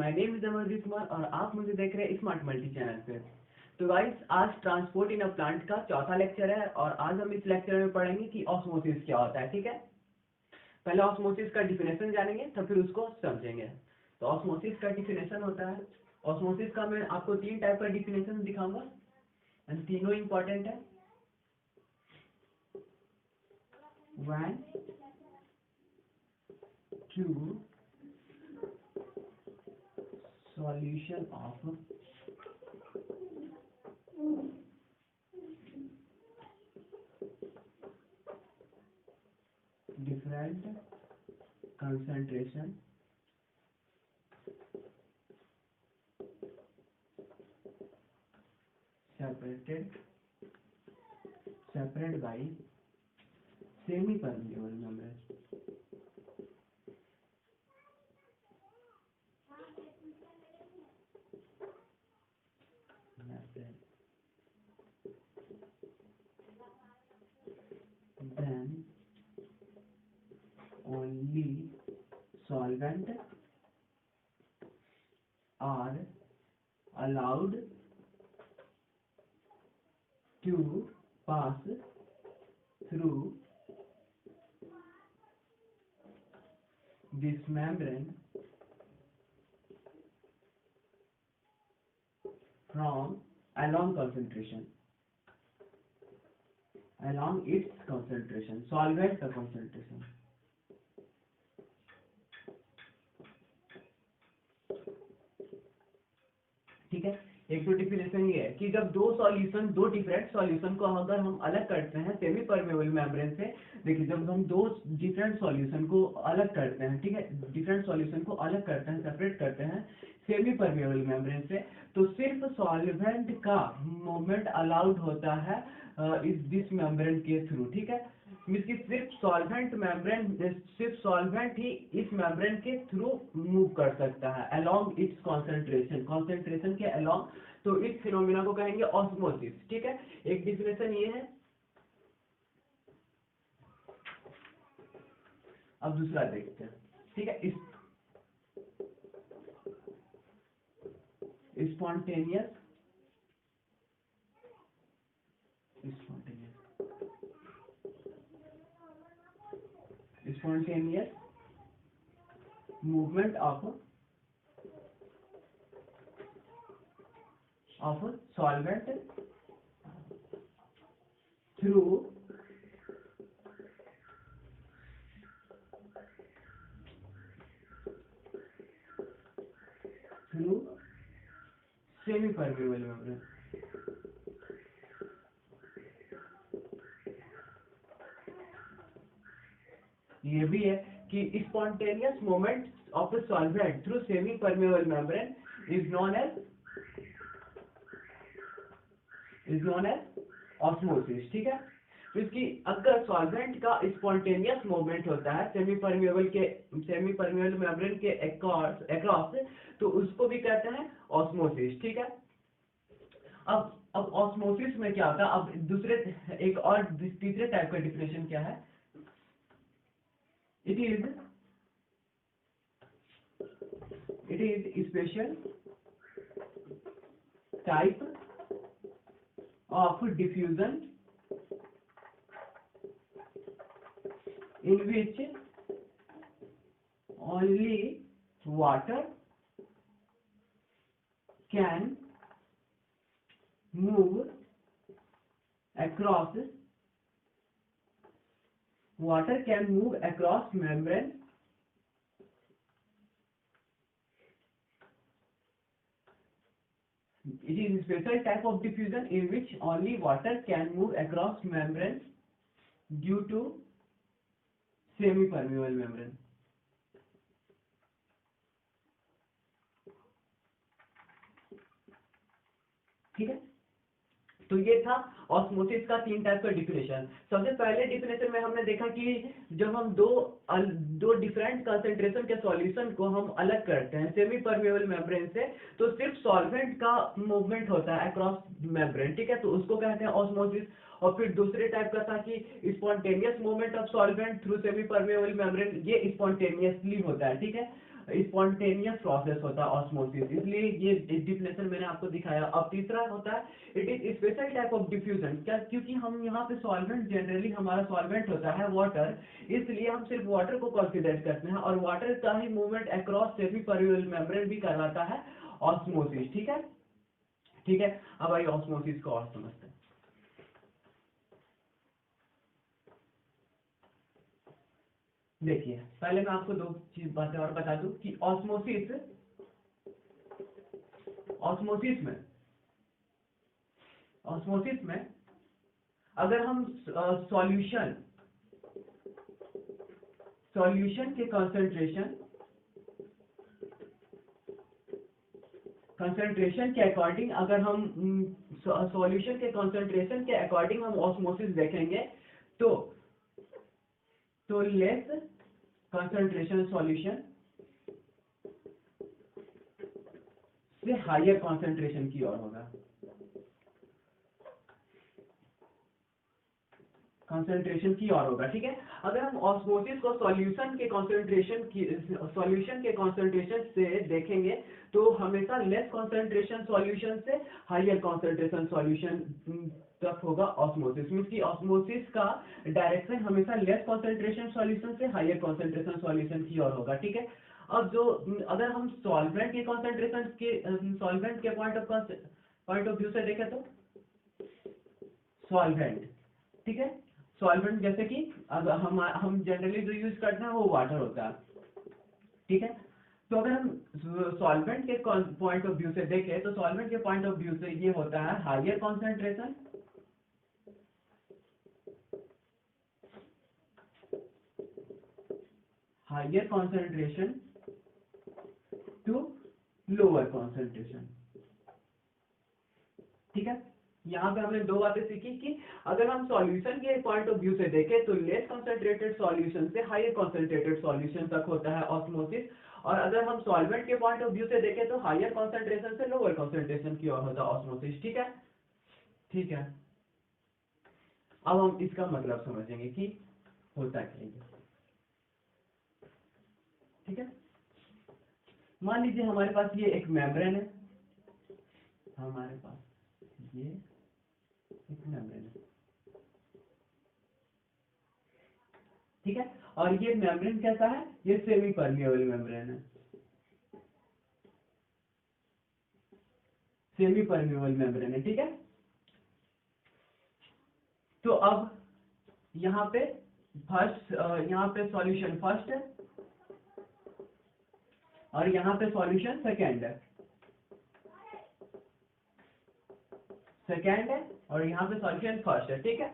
My name is Amarjeet Kumar और आप मुझे देख रहे हैं स्मार्ट मल्टी चैनल पे। तो गाइस, आज ट्रांसपोर्ट इन अ प्लांट का चौथा लेक्चर है और आज हम इस लेक्चर में पढ़ेंगे कि ऑस्मोसिस क्या होता है। ठीक है, पहले ऑस्मोसिस का डिफिनेशन जानेंगे तो फिर उसको समझेंगे। तो ऑस्मोसिस का डिफिनेशन होता है, ऑस्मोसिस का मैं आपको 3 टाइप का डिफिनेशन दिखाऊंगा एंड तीनों इंपॉर्टेंट है। When two solution of different concentration separated by semi-permeable membrane. Then only solvent are allowed to pass through this membrane from along its concentration, solvent का concentration। ठीक है, एक तो डिफिनेशन ये है कि जब दो डिफरेंट सॉल्यूशन को अगर हम अलग करते हैं सेमी परमेबल मेम्ब्रेन से, देखिए जब हम दो डिफरेंट सॉल्यूशन को अलग करते हैं, ठीक है, डिफरेंट सॉल्यूशन को अलग करते हैं, सेपरेट करते हैं सेमी परमेबल मेम्ब्रेन से, तो सिर्फ सॉल्वेंट का मूवमेंट अलाउड होता है इस दिस मेम्ब्रेन के थ्रू। ठीक है, इसकी सिर्फ सॉल्वेंट ही इस मेम्ब्रेन के थ्रू मूव कर सकता है अलोंग इट्स कॉन्सेंट्रेशन के अलोंग। तो इस फिनोमिना को कहेंगे ऑस्मोसिस। ठीक है, एक डिफिनेशन ये है। अब दूसरा देखते हैं। ठीक है, spontaneous movement of solvent through semi permeable membrane। ये भी है कि spontaneous movement of a solvent through semi permeable membrane is known as osmosis। ठीक है, तो इसकी अगर सॉल्वेंट का स्पॉन्टेनियस मूवमेंट होता है सेमी परमेबल मेम्ब्रेन के अक्रॉस, तो उसको भी कहते हैं ऑस्मोसिस। ठीक है, अब ऑस्मोसिस में क्या होता है, अब एक और तीसरे टाइप का डिफिनेशन क्या है। It is special type of diffusion in which only water can move across membrane It is a special type of diffusion in which only water can move across membrane due to semi-permeable membrane। ठीक है, तो ये था osmosis का 3 type का definition. सबसे पहले definition में हमने देखा कि जब हम दो डिफरेंट कंसंट्रेशन के सॉल्यूशन को हम अलग करते हैं सेमी परमेबल मेम्ब्रेन से, तो सिर्फ सॉल्वेंट का मूवमेंट होता है अक्रॉस मेम्ब्रेन। ठीक है, तो उसको कहते हैं ऑस्मोसिस। और फिर दूसरे टाइप का था कि spontaneous movement of solvent through semi permeable membrane, ये स्पॉन्टेनियसली होता है। ठीक है, स्पॉन्टेनियस प्रोसेस होता है ऑस्मोसिस, इसलिए ये डिफिनेशन मैंने आपको दिखाया। अब तीसरा होता है it is special type of diffusion, क्या क्योंकि हम यहाँ पे सॉल्वेंट, जनरली हमारा सॉल्वेंट होता है वाटर, इसलिए हम सिर्फ वाटर को कंसीडर करते हैं, और वाटर का ही movement across semi permeable membrane भी करवाता है ऑस्मोसिस। ठीक है, ठीक है। अब आइए ऑस्मोसिस को और समझते हैं। देखिए पहले मैं आपको दो चीज बातें और बता दूं कि ऑस्मोसिस, ऑस्मोसिस में ऑस्मोसिस में अगर हम सॉल्यूशन सॉल्यूशन के कंसंट्रेशन के अकॉर्डिंग, अगर हम सॉल्यूशन के कंसंट्रेशन के अकॉर्डिंग हम ऑस्मोसिस देखेंगे तो लेस कंसंट्रेशन सॉल्यूशन से हायर कंसंट्रेशन की ओर होगा, कंसंट्रेशन की ओर होगा। ठीक है, अगर हम ऑस्मोसिस को सॉल्यूशन के कंसंट्रेशन से देखेंगे तो हमेशा लेस कंसंट्रेशन सॉल्यूशन से हायर कंसंट्रेशन सॉल्यूशन तक होगा ऑस्मोसिस। मींस कि ऑस्मोसिस का डायरेक्शन हमेशा लेस कंसंट्रेशन सॉल्यूशन से हायर कंसंट्रेशन सॉल्यूशन की ओर होगा। ठीक है, अब जो अगर हम सॉल्वेंट के कंसंट्रेशन के सॉल्वेंट के पॉइंट ऑफ व्यू से देखें तो सॉल्वेंट, ठीक है, सॉल्वेंट जैसे कि अगर हम जनरली जो यूज करते हैं वो वाटर होता है। ठीक है, तो अगर हम सॉल्वेंट के पॉइंट ऑफ व्यू से देखें तो सॉल्वेंट के पॉइंट ऑफ व्यू से ये होता है higher concentration, to lower concentration. ठीक है, यहाँ पे हमने दो बातें सीखी कि अगर हम सॉल्यूशन के पॉइंट ऑफ व्यू से देखें तो लेस कॉन्सेंट्रेटेड सॉल्यूशन से हायर कॉन्सेंट्रेटेड सॉल्यूशन तक होता है ऑस्मोसिस, और अगर हम सॉल्वेंट के पॉइंट ऑफ व्यू से देखें तो हायर कॉन्सेंट्रेशन से लोअर कॉन्सेंट्रेशन की ओर होता है ऑस्मोसिस। ठीक है, ठीक है। अब हम इसका मतलब समझेंगे कि होता क्या है। ठीक है, मान लीजिए हमारे पास ये एक मेम्ब्रेन है, हमारे पास ये एक मेम्ब्रेन है, ठीक है, और ये मेम्ब्रेन कैसा है, ये सेमी परमिएबल मेम्ब्रेन है, सेमी परमिएबल मेम्ब्रेन है। ठीक है, तो अब यहाँ पे यहाँ पे सॉल्यूशन फर्स्ट है और यहाँ पे सॉल्यूशन सेकेंड है, और यहाँ पे सॉल्यूशन फर्स्ट है। ठीक है,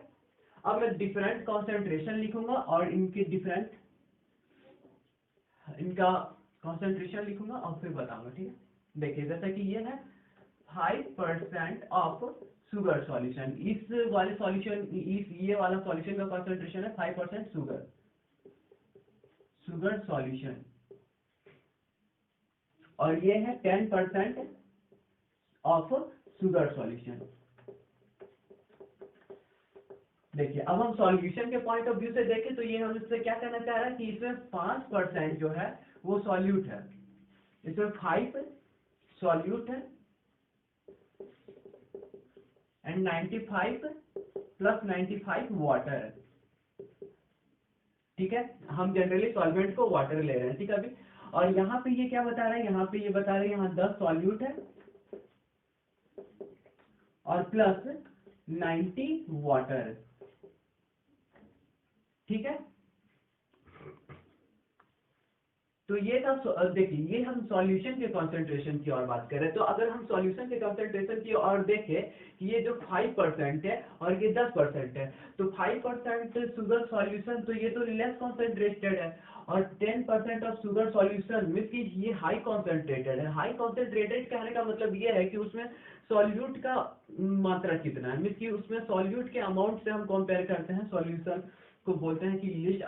अब मैं डिफरेंट कॉन्सेंट्रेशन लिखूंगा और इनका कॉन्सेंट्रेशन लिखूंगा और फिर बताऊंगा। ठीक है, देखिए जैसा कि ये है 5% ऑफ शुगर सॉल्यूशन, इस वाले सॉल्यूशन ये वाला सॉल्यूशन का कॉन्सेंट्रेशन है 5% शुगर सॉल्यूशन, और ये है 10% ऑफ शुगर सॉल्यूशन। देखिए अब हम सॉल्यूशन के पॉइंट ऑफ व्यू से देखें तो ये हम इससे क्या कहना चाह रहे हैं कि इसमें 5% जो है वो सॉल्यूट है, इसमें 5 सॉल्यूट है एंड 95 प्लस 95 वाटर है। ठीक है, हम जनरली सॉल्वेंट को वाटर ले रहे हैं। ठीक है, अभी और यहाँ पे ये क्या बता रहे हैं, यहाँ पे ये बता रहे हैं यहाँ 10 सॉल्यूट है और प्लस 90 वाटर। ठीक है, तो ये था देखिए ये हम सॉल्यूशन के कंसंट्रेशन की और बात करें तो अगर हम सॉल्यूशन के कंसंट्रेशन की और देखें कि ये जो 5% है और ये 10% है, तो 5% शुगर सॉल्यूशन तो ये तो लेस कॉन्सेंट्रेटेड है, और 10% ऑफ शुगर सॉल्यूशन मींस कि ये हाई कॉन्सेंट्रेटेड है। हाई कॉन्सेंट्रेटेड कहने का मतलब ये है कि उसमें सॉल्यूट का मात्रा कितना है, मींस कि उसमें सॉल्यूट के अमाउंट से हम कंपेयर करते हैं, सॉल्यूशन को बोलते हैं कि लिस्ट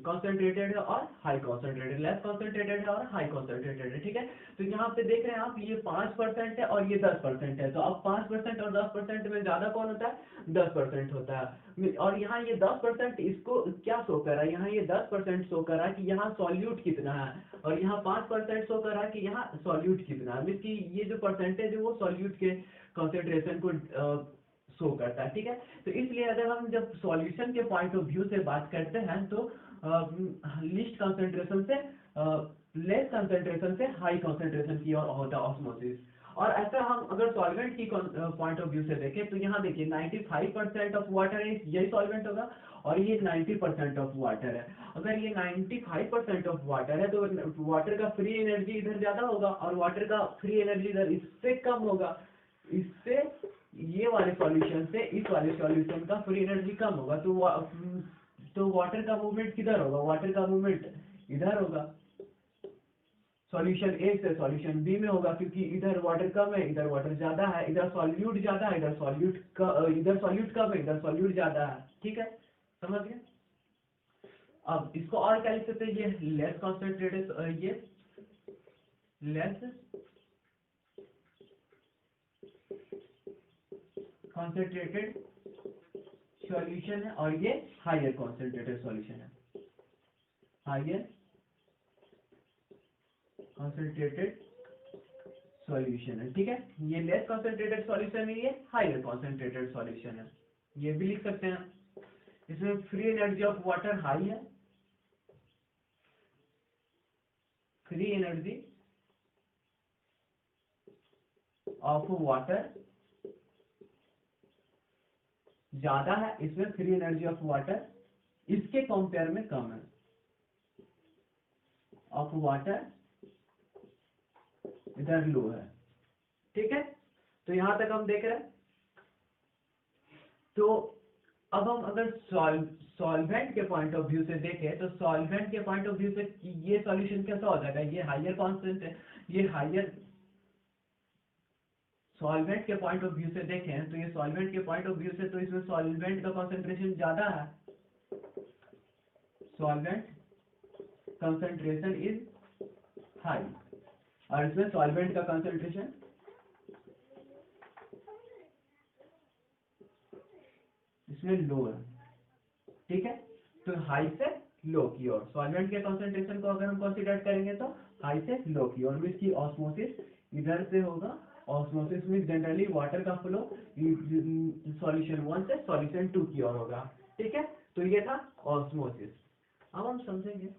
कॉन्सेंट्रेटेड है और हाई कॉन्सेंट्रेटेड, लेस कॉन्सेंट्रेटेड है और हाई कॉन्सेंट्रेटेड है, ठीक है। तो यहाँ पे देख रहे हैं आप, ये 5% है और ये 10% है, तो अब 5% और 10% में ज्यादा कौन होता है, 10% होता है। और यहाँ ये 10% इसको क्या शो कर रहा है, यहाँ ये 10% शो कर रहा है कि यहाँ सॉल्यूट कितना है, और यहाँ 5% शो कर रहा है कि यहाँ सॉल्यूट कितना है, मीन्स कि ये जो परसेंटेज है वो सॉल्यूट के कॉन्सेंट्रेशन को शो करता है, ठीक है। तो इसलिए अगर हम जब सॉल्यूशन के पॉइंट ऑफ व्यू से बात करते हैं तो लीस्ट कंसंट्रेशन से लेस कंसंट्रेशन से हाई कंसंट्रेशन की ओर होता है ऑस्मोसिस। और ऐसा हम अगर सॉल्वेंट की पॉइंट ऑफ व्यू से देखें तो यहाँ देखिए 95% ऑफ वाटर है, यही सॉल्वेंट होगा, और ये 90% ऑफ वाटर है। अगर ये 95% ऑफ वाटर है तो वाटर का फ्री एनर्जी इधर ज्यादा होगा और वाटर का फ्री एनर्जी इधर इससे कम होगा, इससे ये वाले सॉल्यूशन से इस वाले सॉल्यूशन का फ्री एनर्जी कम होगा, तो वाटर का मूवमेंट किधर होगा, वाटर का मूवमेंट इधर होगा, सॉल्यूशन ए से सॉल्यूशन बी में होगा, क्योंकि इधर वाटर कम है इधर वाटर ज्यादा है, इधर सॉल्यूट ज्यादा है इधर सॉल्यूट कम है इधर सॉल्यूट ज्यादा है, ठीक है, समझ गए। अब इसको और क्या लिख सकते हैं, ये लेस कॉन्सेंट्रेटेड, ये लेस कॉन्सेंट्रेटेड सॉल्यूशन है और ये हायर कॉन्सेंट्रेटेड सॉल्यूशन है, हायर कॉन्सेंट्रेटेड सॉल्यूशन है, ठीक है। ये लेस कॉन्सेंट्रेटेड सॉल्यूशन है, ये हायर कॉन्सेंट्रेटेड सॉल्यूशन है, ये भी लिख सकते हैं। इसमें free energy of water high है, फ्री एनर्जी ऑफ वाटर ज्यादा है, इसमें फ्री एनर्जी ऑफ वाटर इसके कंपेयर में कम है, ऑफ वाटर इधर लो है, ठीक है। तो यहां तक हम देख रहे हैं। तो अब हम अगर सॉल्वेंट के पॉइंट ऑफ व्यू से देखें तो सॉल्वेंट के पॉइंट ऑफ व्यू से ये सॉल्यूशन कैसा हो जाएगा, ये हायर कॉन्सेंट है, ये हायर सॉल्वेंट के पॉइंट ऑफ व्यू से देखें तो ये सॉल्वेंट के पॉइंट ऑफ व्यू से तो इसमें सॉल्वेंट का कंसंट्रेशन ज्यादा है, सॉल्वेंट कंसंट्रेशन इज हाई, और इसमें सॉल्वेंट का कंसंट्रेशन इसमें लो है, ठीक है। तो हाई से लो की ओर सॉल्वेंट के कंसंट्रेशन को अगर हम कंसीडर करेंगे तो हाई से लो की ओर, मीन्स की ऑस्मोसिस इधर से होगा, ऑस्मोसिस में जनरली वाटर का फ्लो सॉल्यूशन 1 से सॉल्यूशन 2 की ओर होगा, ठीक है। तो ये था ऑस्मोसिस। अब हम समझेंगे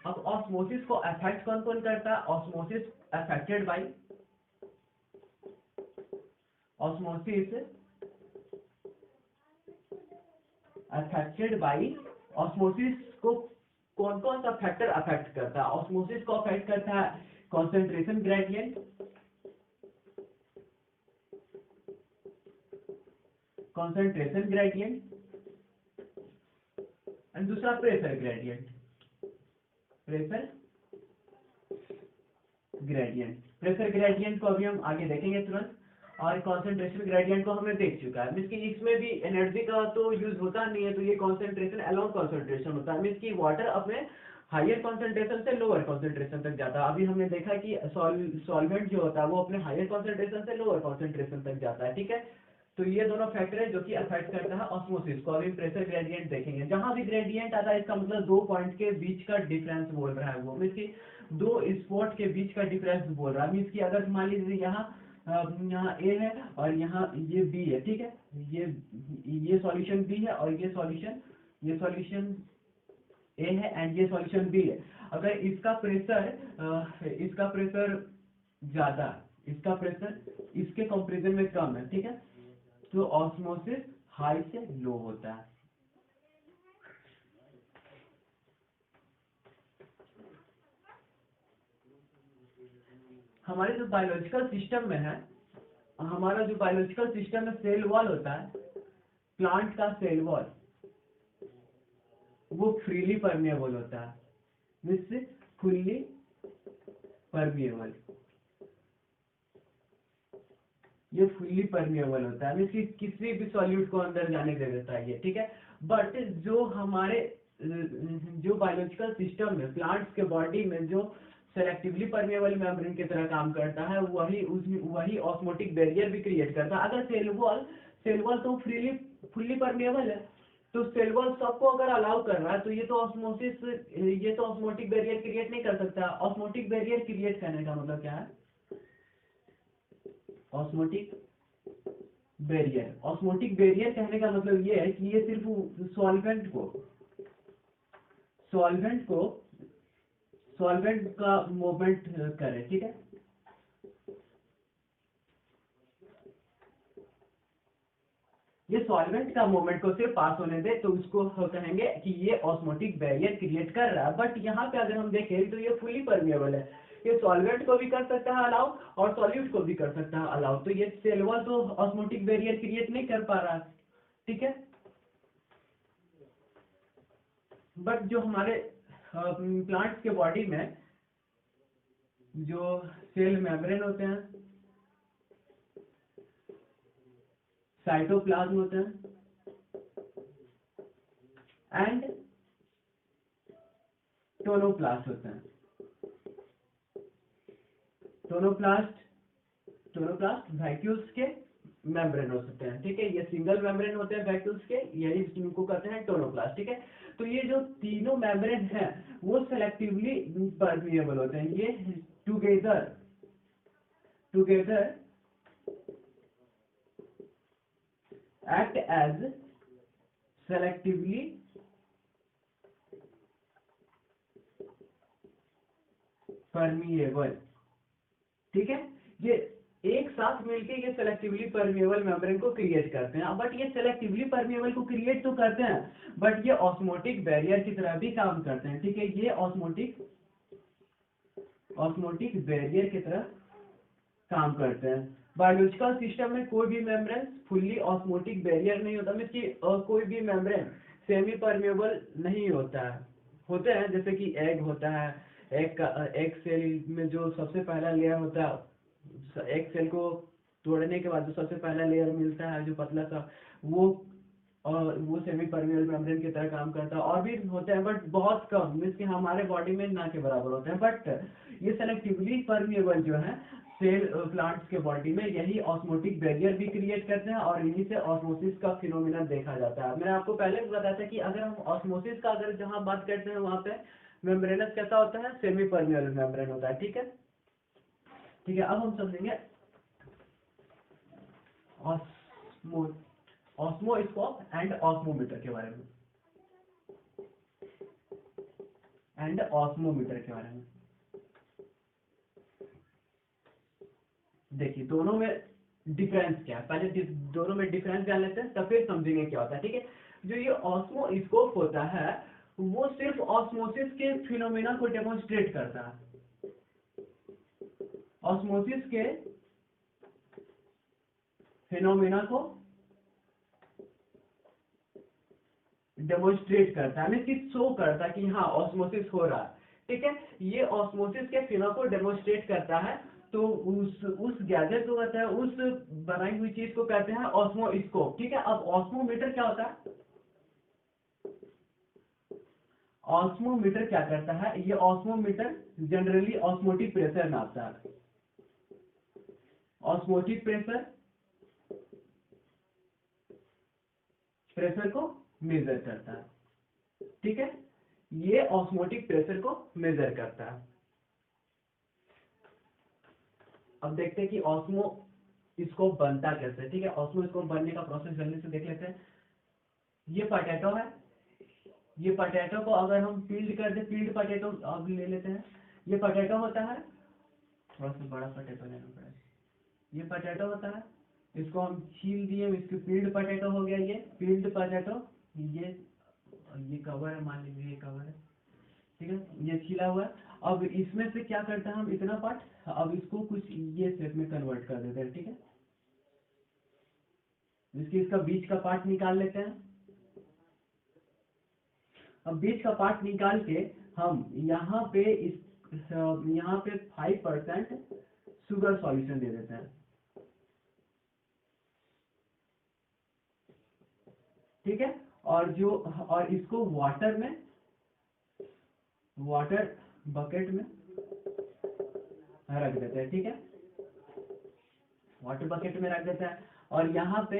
अब ऑस्मोसिस को अफेक्ट कौन कौन करता है, osmosis affected by osmosis affected by osmosis को कौन कौन सा फैक्टर अफेक्ट करता है, ऑस्मोसिस को अफेक्ट करता है concentration gradient, concentration gradient and दूसरा pressure gradient, pressure gradient, pressure gradient को अभी हम आगे देखेंगे तुरंत, और कंसंट्रेशन ग्रेडियंट को हमने देख चुका है, मींस कि इसमें भी एनर्जी का तो यूज होता नहीं है, तो ये कंसंट्रेशन अलोंग कंसंट्रेशन होता है, मींस कि वाटर अपने हायर कंसंट्रेशन से लोअर कंसंट्रेशन तक जाता है। अभी हमने देखा कि सॉल्वेंट जो होता है वो अपने हायर कंसंट्रेशन से लोअर कंसंट्रेशन तक जाता है, ठीक है। तो ये दोनों फैक्टर है जो कि अफेक्ट करता है ऑस्मोसिस को। अभी प्रेशर ग्रेडियंट देखेंगे, जहां भी ग्रेडियंट आता है इसका मतलब दो पॉइंट के बीच का डिफरेंस बोल रहा है वो, मींस की दो स्पॉट के बीच का डिफरेंस बोल रहा है, मींस की अगर मान लीजिए यहाँ ए है और यहाँ ये बी है, ठीक है, ये सॉल्यूशन बी है और ये सॉल्यूशन ए है एंड ये सॉल्यूशन बी है। अगर इसका प्रेशर ज्यादा, इसका प्रेशर इसके कंपैरिजन में कम है, ठीक है, तो ऑस्मोसिस हाई से लो होता है। हमारे जो बायोलॉजिकल सिस्टम में है, हमारा जो बायोलॉजिकल सिस्टम में सेल वॉल होता है, प्लांट का सेल वॉल वो फ्रीली परमेएबल होता है, जिससे खुली परमिएबल, ये फुल्ली परमिएबल होता है, मीन्स किसी भी सॉल्यूट को अंदर जाने दे देता है ये, ठीक है। बट जो हमारे जो बायोलॉजिकल सिस्टम में प्लांट्स के बॉडी में जो सेलेक्टिवली परमिएबल मेम्ब्रेन की तरह काम करता है, वही ऑस्मोटिक बैरियर भी क्रिएट करता है। अगर सेल वॉल तो फुल्ली परमिएबल है, तो सेल वॉल सबको अगर अलाउ कर रहा है, तो ये तो ऑस्मोटिक बैरियर क्रिएट नहीं कर सकता। ऑस्मोटिक बैरियर क्रिएट करने का मतलब क्या है? ऑस्मोटिक बैरियर कहने का मतलब ये है कि ये सिर्फ सॉल्वेंट का मूवमेंट करे, ठीक है। ये सॉल्वेंट का मूवमेंट को सिर्फ पास होने दे, तो उसको कहेंगे कि ये ऑस्मोटिक बैरियर क्रिएट कर रहा है। बट यहाँ पे अगर हम देखें तो ये फुली परमिएबल है, ये सॉल्वेंट को भी कर सकता है अलाउ और सॉल्यूट को भी कर सकता है अलाउ, तो ये सेल वॉल तो ऑस्मोटिक बैरियर क्रिएट नहीं कर पा रहा, ठीक है। बट जो हमारे प्लांट्स के बॉडी में जो सेल मेम्ब्रेन होते हैं, साइटोप्लाज्म होते हैं एंड टोनोप्लास्ट होते हैं। टोनोप्लास्ट वैक्यूल्स के मेम्ब्रेन हो सकते हैं, ठीक है। ये सिंगल मेम्ब्रेन होते हैं वैक्यूल्स के, यही इनको कहते हैं टोनोप्लास्ट, ठीक है। तो ये जो तीनों मेम्ब्रेन हैं वो सेलेक्टिवली परमिएबल होते हैं। ये together act as selectively permeable, ठीक है। ये एक साथ मिलके ये सेलेक्टिवली परमिएबल मेम्ब्रेन को क्रिएट करते हैं। बट ये सेलेक्टिवली परमिएबल को क्रिएट तो करते हैं, बट ये ऑस्मोटिक बैरियर की तरह भी काम करते हैं, ठीक है। ये ऑस्मोटिक बैरियर की तरह काम करते हैं। बायोलॉजिकल सिस्टम में कोई भी मेम्ब्रेन फुल्ली ऑस्मोटिक बैरियर नहीं होता, मीन्स कि कोई भी मेम्ब्रेन सेमी परमिएबल नहीं होता है। होते हैं जैसे कि एग होता है, एग सेल में जो सबसे पहला लेयर होता है, एग सेल को तोड़ने के बाद जो सबसे पहला लेयर मिलता है जो पतला सा, वो सेमी परमिएबल मेम्ब्रेन की तरह काम करता है। और भी होते हैं बट बहुत कम, मीन्स कि हमारे बॉडी में ना के बराबर होते हैं। बट ये सेलेक्टिवली परमिएबल जो है सेल प्लांट्स के बॉडी में, यही ऑस्मोटिक बैरियर भी क्रिएट करते हैं और इन्हीं से ऑस्मोसिस का फिनोमिना देखा जाता है। मैंने आपको पहले भी बताया था कि अगर हम ऑस्मोसिस का अगर जहाँ बात करते हैं वहां पे मेम्ब्रेनस कैसा होता है? सेमी परमिएबल मेम्ब्रेन होता है, ठीक है। ठीक है, अब हम समझेंगे ऑस्मोस्कोप एंड ऑस्मोमीटर के बारे में देखिए दोनों में डिफरेंस क्या है, पहले दोनों में डिफरेंस जान लेते हैं तब फिर समझेंगे क्या होता है, ठीक है। जो ये ऑस्मोस्कोप होता है वो सिर्फ ऑस्मोसिस के फिनोमेना को डेमोन्स्ट्रेट करता है। ऑस्मोसिस के फिनोमेना को डेमोन्स्ट्रेट करता है, मीन्स कि शो करता है कि हाँ ऑस्मोसिस हो रहा है, ठीक है। ये ऑस्मोसिस के फिनोमेना को डेमोन्स्ट्रेट करता है, तो उस गैजेट को कहते हैं, उस बनाई हुई चीज को कहते हैं ऑस्मोस्कोप, ठीक है। अब ऑस्मोमीटर क्या होता है? ऑस्मोमीटर क्या करता है? ये ऑस्मोमीटर जनरली ऑस्मोटिक प्रेशर नापता है, ऑस्मोटिक प्रेशर को मेजर करता है, ठीक है। ये ऑस्मोटिक प्रेशर को मेजर करता है। अब देखते हैं कि ऑस्मोस्कोप बनता कैसे, ठीक है। ऑस्मोस्कोप बनने का प्रोसेस जल्दी से देख लेते हैं। ये पोटैटो है, ये पोटैटो को अगर हम पील्ड कर दे, पील्ड पोटैटो अब ले लेते हैं। ये पोटैटो होता है, थोड़ा सा बड़ा पोटैटो लेना पड़ेगा। ये पोटैटो होता है, इसको हम छील दिए, इसकी पील्ड पोटैटो हो गया। ये पील्ड पोटैटो, ये कवर है, मान लीजिए ये कवर है, ठीक है। ये छिला हुआ है। अब इसमें से क्या करते हैं हम, इतना पार्ट, अब इसको कुछ ये शेप में कन्वर्ट कर देते हैं, ठीक है। इसका बीच का पार्ट निकाल लेते हैं। अब बीच का पार्ट निकाल के हम यहाँ पे यहाँ पे 5% शुगर सॉल्यूशन दे देते हैं, ठीक है। और इसको वाटर बकेट में रख देते हैं, ठीक है, वाटर बकेट में रख देता है। और यहाँ पे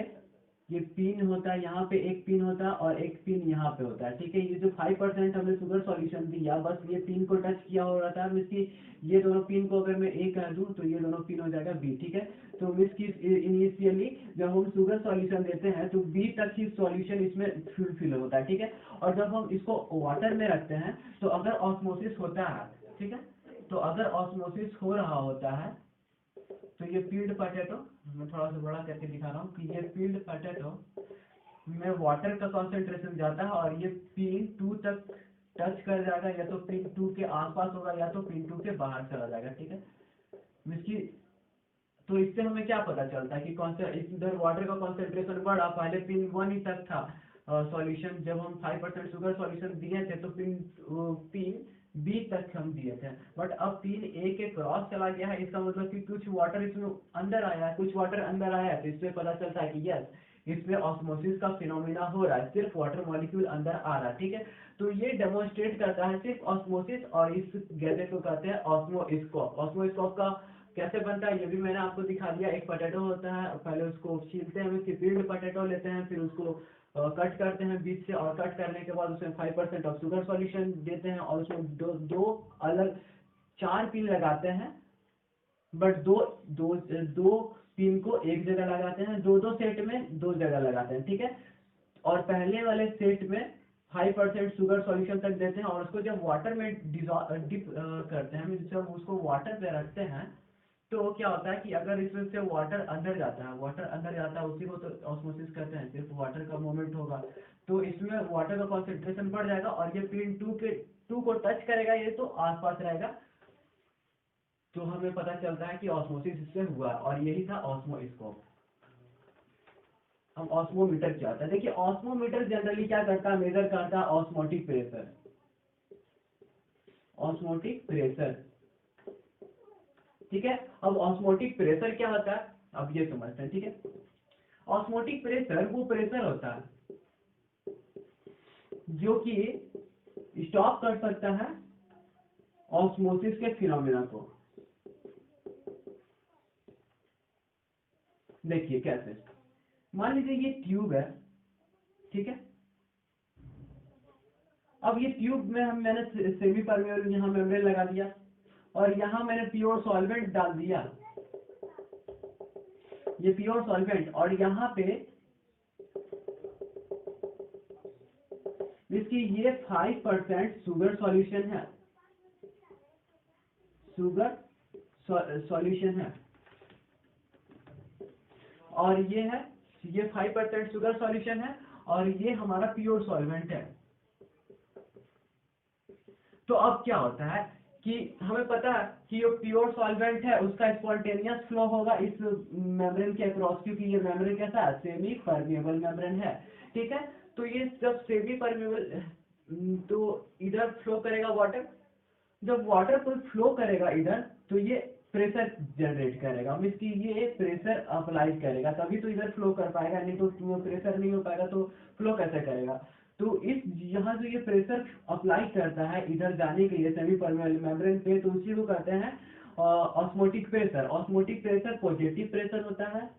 ये पिन होता है, यहाँ पे एक पिन होता है और एक पिन यहाँ पे होता है, ठीक है। ये जो 5% हमने शुगर सॉल्यूशन दिया, बस ये पिन को टच किया हो रहा था। मिस की ये दोनों पिन को अगर मैं ए कर दूं तो ये दोनों पिन हो जाएगा बी, ठीक है। तो मिस की इनिशियली जब हम शुगर सॉल्यूशन देते हैं तो बी तक ही सॉल्यूशन इसमें फिल होता है, ठीक है। और जब हम इसको वाटर में रखते हैं तो अगर ऑस्मोसिस होता है, ठीक है, तो अगर ऑस्मोसिस हो रहा होता है तो ये पील्ड पोटैटो, मैं थोड़ा सा बड़ा करके दिखा रहा हूँ कि ये पील्ड पोटैटो में वाटर का कंसंट्रेशन जाता है और ये पिन 2 तक टच कर जाएगा, या तो पिन 2 के आसपास होगा या तो पिन 2 के बाहर चला जाएगा, ठीक है। इसकी तो इससे हमें क्या पता चलता है कि कौन सा इधर वाटर का कंसंट्रेशन बढ़ा, पहले पिन 1 ही तक था सॉल्यूशन, जब हम 5% शुगर सॉल्यूशन दिए थे तो पिन बी तक हम दिए थे, बट अब पिन ए के क्रॉस चला गया है। इसका मतलब कि कुछ वाटर इसमें अंदर आया है, कुछ वाटर अंदर आया है, तो इससे पता चलता है कि यस, इसमें ऑस्मोसिस का फिनोमिना हो रहा है, सिर्फ वाटर मॉलिक्यूल अंदर आ रहा है, ठीक है। तो ये डेमोन्स्ट्रेट करता है सिर्फ ऑस्मोसिस, और इस गैजेट को कहते हैं ऑस्मोस्कोप। ऑस्मोस्कोप का कैसे बनता है ये भी मैंने आपको दिखा दिया। एक पोटैटो होता है, पहले उसको छीलते हैं, उसकी पील्ड पोटैटो लेते हैं, फिर उसको कट करते हैं बीच से, और कट करने के बाद उसमें 5% ऑफ शुगर सॉल्यूशन देते हैं, और उसमें दो अलग 4 पिन लगाते हैं, बट दो दो दो पिन को एक जगह लगाते हैं, दो सेट में 2 जगह लगाते हैं, ठीक है। और पहले वाले सेट में 5% शुगर सॉल्यूशन तक देते हैं, और उसको जब वाटर में डिप करते हैं, जब उसको वाटर पे रखते हैं, तो क्या होता है कि अगर इसमें से वाटर अंदर जाता है, उसी को तो ऑस्मोसिस कहते हैं, सिर्फ वाटर का मूवमेंट होगा, तो इसमें वाटर का कॉन्सेंट्रेशन बढ़ जाएगा, और ये पिन 2 को टच करेगा, ये तो आसपास रहेगा, तो हमें पता चलता है कि ऑस्मोसिस इससे हुआ, और यही था ऑस्मोस्कोप। हम ऑस्मोमीटर क्या होता है, देखिए ऑस्मोमीटर जनरली क्या करता है, मेजर करता है ऑस्मोटिक प्रेशर, ठीक है। अब ऑस्मोटिक प्रेशर क्या होता है, अब ये समझते हैं, ठीक है। ऑस्मोटिक प्रेशर वो प्रेशर होता है जो कि स्टॉप कर सकता है ऑस्मोसिस के फिनोमिना को। देखिए कैसे, मान लीजिए ये ट्यूब है, ठीक है। अब ये ट्यूब में मैंने सेमी परमेबल यहाँ मेम्ब्रेन लगा दिया, और यहाँ मैंने प्योर सॉल्वेंट डाल दिया, ये प्योर सॉल्वेंट, और यहाँ पे इसकी ये 5% शुगर सॉल्यूशन है, और ये 5% शुगर सॉल्यूशन है, और ये हमारा प्योर सॉल्वेंट है। तो अब क्या होता है कि हमें पता है कि ये प्योर सॉल्वेंट है, उसका स्पॉन्टेनियस फ्लो होगा इस मेम्ब्रेन के अक्रॉस, क्योंकि ये मेम्ब्रेन कैसा है, सेमी परमेबल मेम्ब्रेन है, ठीक है। तो ये जब सेमी परमेबल, तो इधर फ्लो करेगा वाटर, जब वाटर को फ्लो करेगा इधर, तो ये प्रेशर जनरेट करेगा, मीन्स कि ये प्रेशर अप्लाई करेगा, तभी तो इधर फ्लो कर पाएगा, नहीं तो प्रेशर नहीं हो पाएगा तो फ्लो कैसे करेगा। तो इस यहाँ जो ये प्रेशर अप्लाई करता है इधर जाने के लिए सेमी परमेबल मेम्ब्रेन पे, तो उसी को कहते हैं osmotic pressure. Osmotic pressure positive pressure होता है।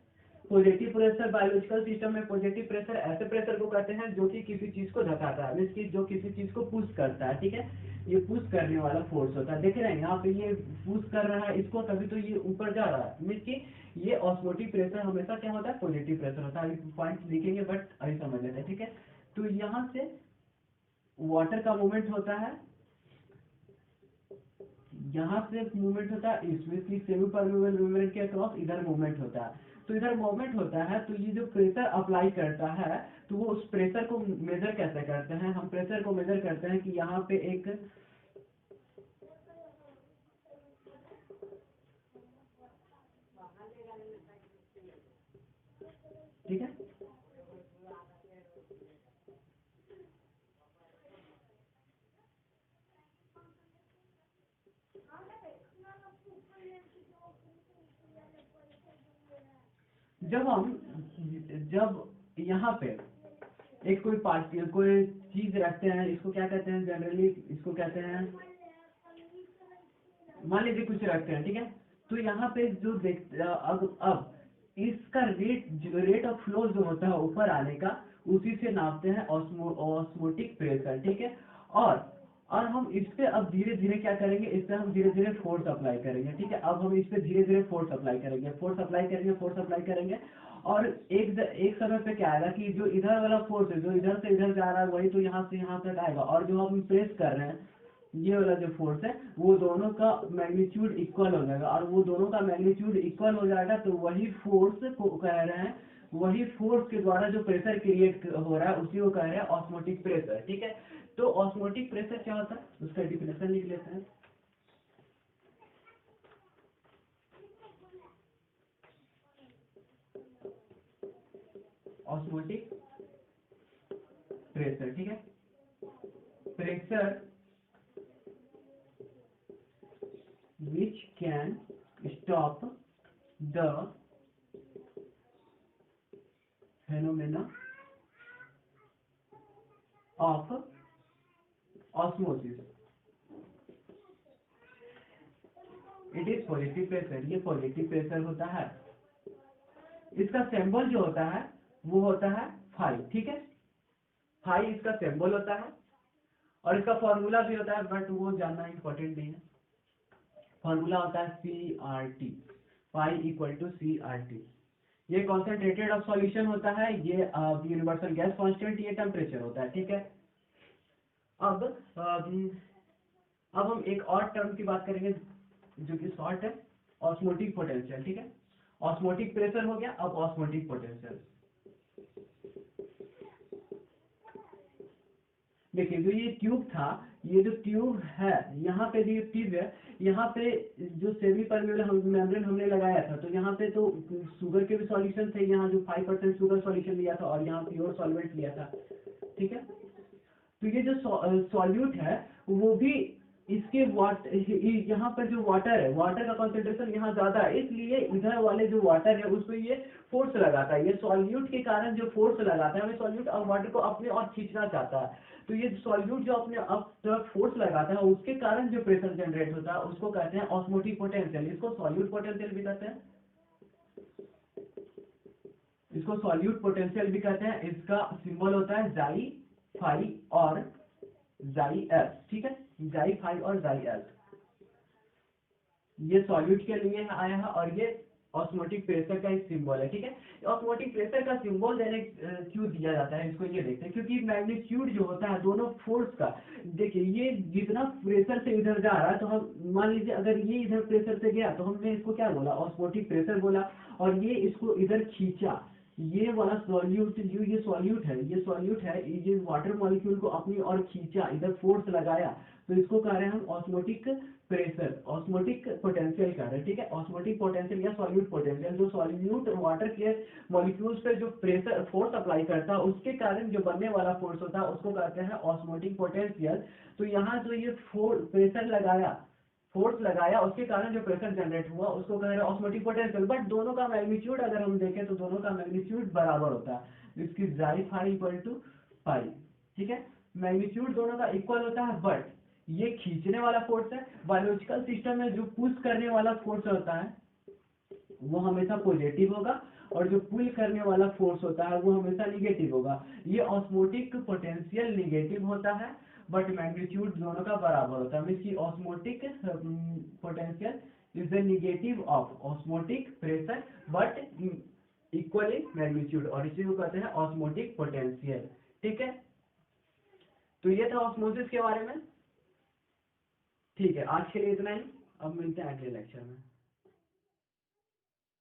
पॉजिटिव प्रेशर बायोलॉजिकल सिस्टम में पॉजिटिव प्रेशर ऐसे प्रेशर को कहते हैं जो कि किसी चीज को धकाता है, मीन्स कि जो किसी चीज को पुश करता है, ठीक है। ये पुश करने वाला फोर्स होता है, देख रहे हैं यहाँ पे ये पुश कर रहा है इसको, तभी तो ये ऊपर जा रहा है, मीन्स कि ये ऑस्मोटिक प्रेशर हमेशा क्या होता है, पॉजिटिव प्रेशर होता है। अभी पॉइंट लिखेंगे बट अभी समझ लेते हैं, ठीक है। तो यहाँ से वाटर का मूवमेंट होता है, यहाँ से मूवमेंट होता है, इसमें की सेमी परमेबल मेम्ब्रेन के अक्रॉस इधर मूवमेंट होता है, तो इधर मूवमेंट होता है, तो ये जो प्रेशर अप्लाई करता है, तो वो उस प्रेशर को मेजर कैसे करते हैं, हम प्रेशर को मेजर करते हैं कि यहाँ पे एक, ठीक है, जब यहाँ पे एक कोई चीज रखते हैं, इसको क्या कहते हैं जनरली, इसको कहते हैं, मान लीजिए कुछ रखते हैं, ठीक है। तो यहाँ पे जो अब इसका रेट ऑफ फ्लो जो होता है ऊपर आने का, उसी से नापते हैं ऑस्मोटिक प्रेशर, ठीक है। और हम इस पे अब धीरे धीरे क्या करेंगे, इस पे हम धीरे धीरे फोर्स अप्लाई करेंगे, ठीक है। अब हम इस पे धीरे धीरे फोर्स अप्लाई करेंगे और एक समय पे क्या आएगा कि जो इधर वाला फोर्स है, जो इधर से इधर जा रहा है, वही तो यहाँ से यहाँ तक आएगा, और जो हम प्रेस कर रहे हैं, ये वाला जो फोर्स है, वो दोनों का मैग्नीट्यूड इक्वल हो जाएगा, और वो दोनों का मैग्नीट्यूड इक्वल हो जाएगा, तो वही फोर्स को कह रहे हैं, वही फोर्स के द्वारा जो प्रेशर क्रिएट हो रहा है, उसी को कह रहे हैं ऑस्मोटिक प्रेशर, ठीक है। तो ऑस्मोटिक प्रेशर क्या होता है, उसका डिफिनेशन लिख लेते हैं। ऑस्मोटिक प्रेशर, ठीक है। Pressure which can stop the phenomena of osmosis. It is positive pressure, ये पॉजिटिव प्रेशर होता है। इसका सिंबल जो होता है वो होता है फाई, ठीक है। फाई इसका सिंबल होता है, और इसका फॉर्मूला भी होता है, बट वो जानना इंपॉर्टेंट नहीं है। फॉर्मूला होता है CRT, phi equal to CRT। ये कॉन्सेंट्रेटेड ऑफ सॉल्यूशन होता है, ये यूनिवर्सल गैस कांस्टेंट, ये टेम्परेचर होता है, ठीक है। अब हम एक और टर्म की बात करेंगे जो कि शॉर्ट है, ऑस्मोटिक पोटेंशियल, ठीक है। ऑस्मोटिक प्रेशर हो गया, अब ऑस्मोटिक पोटेंशियल। देखिए जो ये ट्यूब था, ये जो ट्यूब है, यहाँ पे जो ट्यूब है, यहाँ पे जो सेमी परमेबल मेम्ब्रेन हमने लगाया था, तो यहाँ पे तो शुगर के भी सॉल्यूशन थे, यहाँ जो 5% शुगर सॉल्यूशन लिया था, और यहाँ प्योर सॉल्वेंट लिया था, ठीक है। तो ये जो सॉल्यूट है, वो भी इसके यहाँ पर जो वाटर है, वाटर का कंसंट्रेशन यहाँ ज्यादा है, इसलिए इधर वाले जो वाटर है उसको ये फोर्स लगाता है। ये सॉल्यूट के कारण जो फोर्स लगाता है, हमें सॉल्यूट और वाटर को अपने और खींचना चाहता है, तो ये सॉल्यूट जो अपने अब फोर्स लगाता है, उसके कारण जो प्रेशर जनरेट होता है, उसको कहते हैं ऑस्मोटिक पोटेंशियल। इसको सॉल्यूट पोटेंशियल भी कहते हैं, इसको सॉल्यूट पोटेंशियल भी कहते हैं। इसका सिंबल होता है जाई, फाई और जाई एस, ठीक है। जाई, फाई और जाई एस, ये सॉल्यूट के लिए आया है, और ये ऑस्मोटिक प्रेशर का एक सिंबल है, ठीक है। ऑस्मोटिक प्रेशर का सिंबल देने क्यों दिया जाता है, इसको ये देखते हैं। क्योंकि मैग्नीट्यूड जो होता है दोनों फोर्स का, देखिए ये जितना प्रेशर से इधर जा रहा है, तो हम मान लीजिए अगर ये इधर प्रेशर से गया, तो हमने इसको क्या बोला, ऑस्मोटिक प्रेशर बोला, और ये इसको इधर खींचा, ये वाला सॉल्यूट, जो ये सॉल्यूट है, ये वाटर मॉलिक्यूल को अपनी ओर खींचा, इधर फोर्स लगाया, तो इसको कह रहे हैं हम ऑस्मोटिक प्रेशर, ऑस्मोटिक पोटेंशियल कह रहे हैं, ठीक है। ऑस्मोटिक पोटेंशियल या सॉल्यूट पोटेंशियल, जो सॉल्यूट वाटर के मॉलिक्यूल्स पे जो प्रेशर फोर्स अप्लाई करता है, उसके कारण जो बनने वाला फोर्स होता है, उसको कहते हैं ऑस्मोटिक पोटेंशियल। तो यहाँ जो ये फोर्स लगाया, उसके कारण जो प्रेशर जनरेट हुआ, उसको कह रहे हैं ऑस्मोटिक पोटेंशियल। बट दोनों का मैग्नीट्यूड अगर हम देखें, तो दोनों का मैग्नीट्यूड बराबर होता है, इसकी जाई फाई इक्वल टू पाई, ठीक है। मैग्नीट्यूड दोनों का इक्वल होता है, बट ये खींचने वाला फोर्स है, बायोलॉजिकल सिस्टम में जो पुश करने वाला फोर्स होता है वो हमेशा पॉजिटिव होगा, और जो पुल करने वाला फोर्स होता है वो हमेशा निगेटिव होगा। ये ऑस्मोटिक पोटेंशियल निगेटिव होता है, बट मैग्नीट्यूड दोनों का बराबर होता है। मींस की osmotic potential is the negative of osmotic pressure, but equal in magnitude, और इसी को कहते हैं ऑस्मोटिक पोटेंशियल, ठीक है। तो ये था ऑस्मोसिस के बारे में, ठीक है। आज के लिए इतना ही, अब मिलते हैं अगले लेक्चर में।